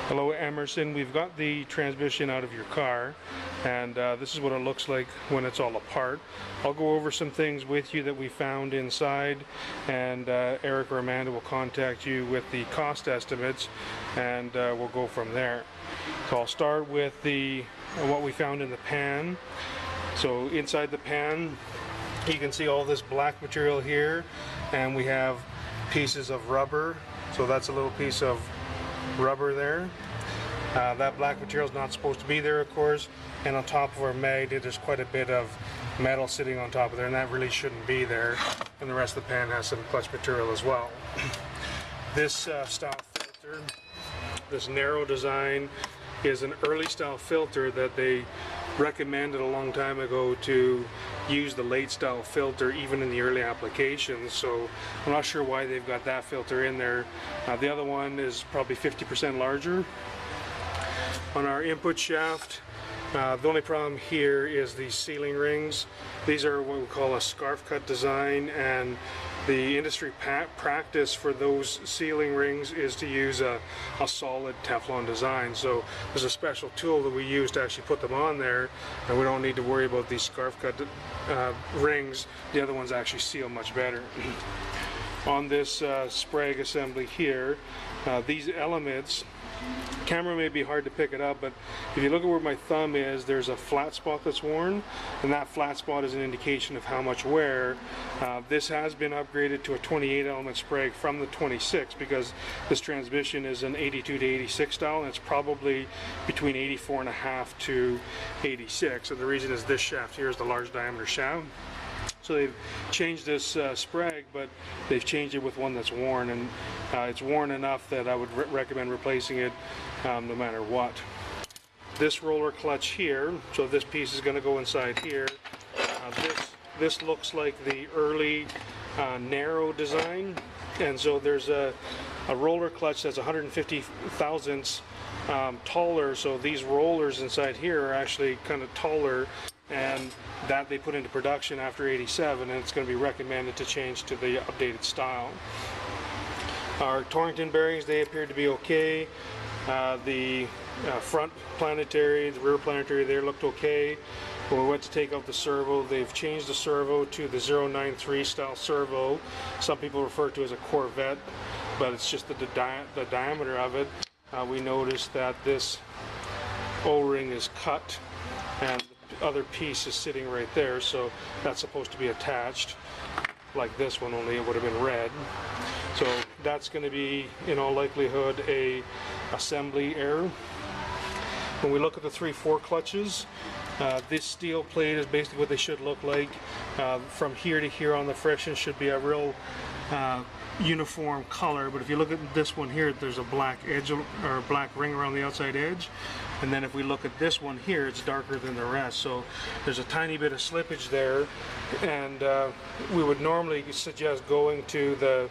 Hello Emerson, we've got the transmission out of your car and this is what it looks like when it's all apart. I'll go over some things with you that we found inside, and Eric or Amanda will contact you with the cost estimates, and we'll go from there. So I'll start with what we found in the pan. So inside the pan you can see all this black material here, and we have pieces of rubber. So that's a little piece of rubber there. That black material is not supposed to be there, of course, and on top of our magnet there's quite a bit of metal sitting on top of there, and that really shouldn't be there. And the rest of the pan has some clutch material as well. This style filter, this narrow design, is an early style filter that they recommended a long time ago to use the late style filter even in the early applications. So I'm not sure why they've got that filter in there. The other one is probably 50% larger. On our input shaft, the only problem here is the sealing rings. These are what we call a scarf cut design, and the industry practice for those sealing rings is to use a solid Teflon design. So there's a special tool that we use to actually put them on there, and we don't need to worry about these scarf cut rings. The other ones actually seal much better. On this Sprague assembly here, these elements, camera may be hard to pick it up, but if you look at where my thumb is, there's a flat spot that's worn, and that flat spot is an indication of how much wear. This has been upgraded to a 28 element Sprague from the 26, because this transmission is an 82 to 86 style, and it's probably between 84.5 to 86. So the reason is this shaft here is the large diameter shaft. So they've changed this Sprague, but they've changed it with one that's worn, and it's worn enough that I would recommend replacing it no matter what. This roller clutch here, so this piece is going to go inside here. This looks like the early narrow design, and so there's a roller clutch that's 150 thousandths taller, so these rollers inside here are actually kind of taller, and that they put into production after 87, and it's going to be recommended to change to the updated style. Our Torrington bearings, they appear to be okay. The front planetary, the rear planetary there looked okay. When we went to take out the servo, they've changed the servo to the 093 style servo. Some people refer to it as a Corvette, but it's just the diameter of it. We noticed that this O-ring is cut, and the other piece is sitting right there, so that's supposed to be attached like this one, only it would have been red. So that's going to be, in all likelihood, a assembly error. When we look at the 3/4 clutches, this steel plate is basically what they should look like. From here to here on the friction should be a real uniform color, but if you look at this one here, there's a black edge or a black ring around the outside edge, and then if we look at this one here, it's darker than the rest, so there's a tiny bit of slippage there, and we would normally suggest going to the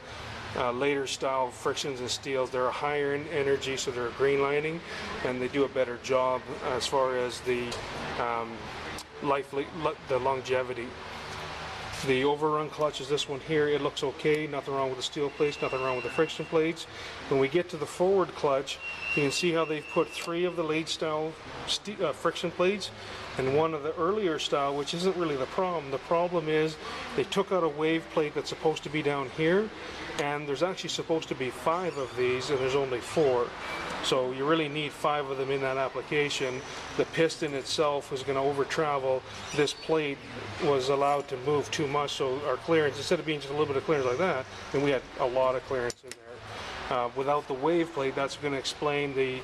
later style frictions and steels. They're a higher in energy, so they're a green lining, and they do a better job as far as the longevity. The overrun clutch is this one here. It looks okay, nothing wrong with the steel plates, nothing wrong with the friction plates. When we get to the forward clutch, you can see how they've put 3 of the late style friction plates and 1 of the earlier style, which isn't really the problem. The problem is they took out a wave plate that's supposed to be down here, and there's actually supposed to be 5 of these, and there's only 4. So you really need 5 of them in that application. The piston itself was going to over travel. This plate was allowed to move too much, so our clearance, instead of being just a little bit of clearance like that, then we had a lot of clearance in there. Without the wave plate, that's going to explain the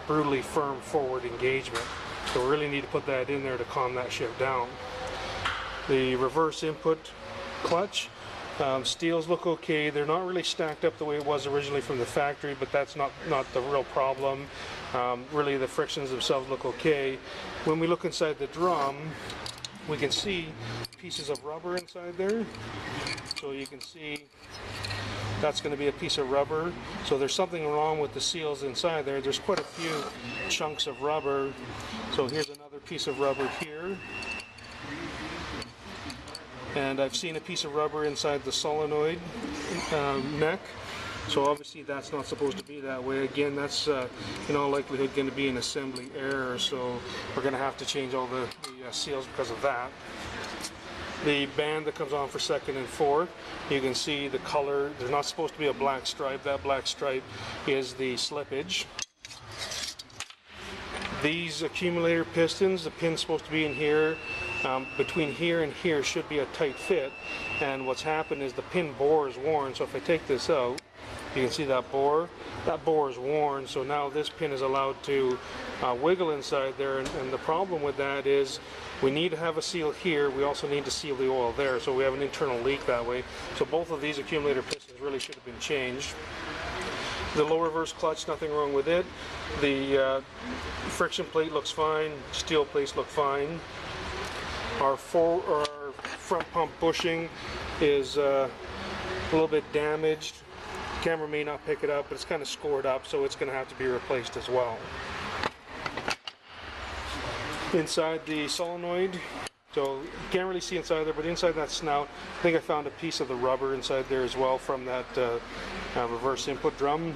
brutally firm forward engagement. So we really need to put that in there to calm that shift down. The reverse input clutch, steels look okay. They're not really stacked up the way it was originally from the factory, but that's not the real problem. Really, the frictions themselves look okay. When we look inside the drum, we can see pieces of rubber inside there. So you can see that's going to be a piece of rubber. So there's something wrong with the seals inside there. There's quite a few chunks of rubber. So here's another piece of rubber here. And I've seen a piece of rubber inside the solenoid neck. So obviously that's not supposed to be that way. Again, that's in all likelihood going to be an assembly error, so we're going to have to change all the seals because of that. The band that comes on for second and fourth, you can see the color. There's not supposed to be a black stripe. That black stripe is the slippage. These accumulator pistons, the pin's supposed to be in here. Between here and here should be a tight fit, and what's happened is the pin bore is worn. So if I take this out, you can see that bore is worn, so now this pin is allowed to wiggle inside there, and the problem with that is we need to have a seal here. We also need to seal the oil there, so we have an internal leak that way. So both of these accumulator pistons really should have been changed. The low reverse clutch, nothing wrong with it. The friction plate looks fine, steel plates look fine. Our front pump bushing is a little bit damaged. The camera may not pick it up, but it's kind of scored up, so it's going to have to be replaced as well. Inside the solenoid, so you can't really see inside there, but inside that snout, I think I found a piece of the rubber inside there as well from that reverse input drum.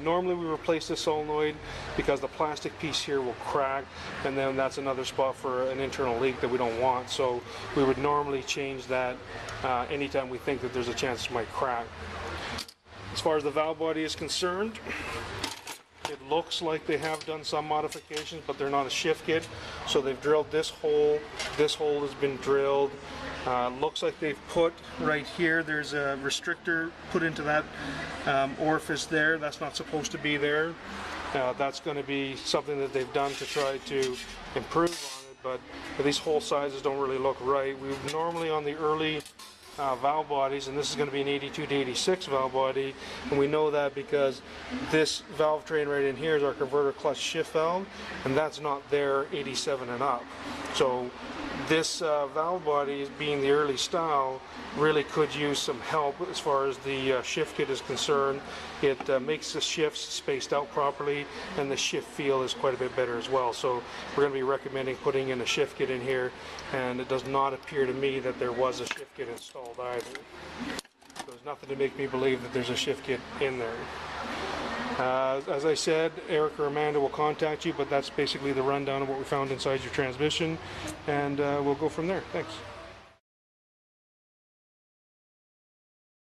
Normally we replace the solenoid because the plastic piece here will crack, and then that's another spot for an internal leak that we don't want. So we would normally change that anytime we think that there's a chance it might crack. As far as the valve body is concerned, it looks like they have done some modifications, but they're not a shift kit. So they've drilled this hole has been drilled. Looks like they've put right here, there's a restrictor put into that orifice there. That's not supposed to be there. That's going to be something that they've done to try to improve on it, but these hole sizes don't really look right. We normally on the early valve bodies, and this is going to be an 82 to 86 valve body, and we know that because this valve train right in here is our converter clutch shift valve, and that's not there 87 and up. So this valve body, being the early style, really could use some help as far as the shift kit is concerned. It makes the shifts spaced out properly, and the shift feel is quite a bit better as well. So we're going to be recommending putting in a shift kit in here, and it does not appear to me that there was a shift kit installed either. So there's nothing to make me believe that there's a shift kit in there. As I said, Eric or Amanda will contact you, but that's basically the rundown of what we found inside your transmission, and we'll go from there. Thanks.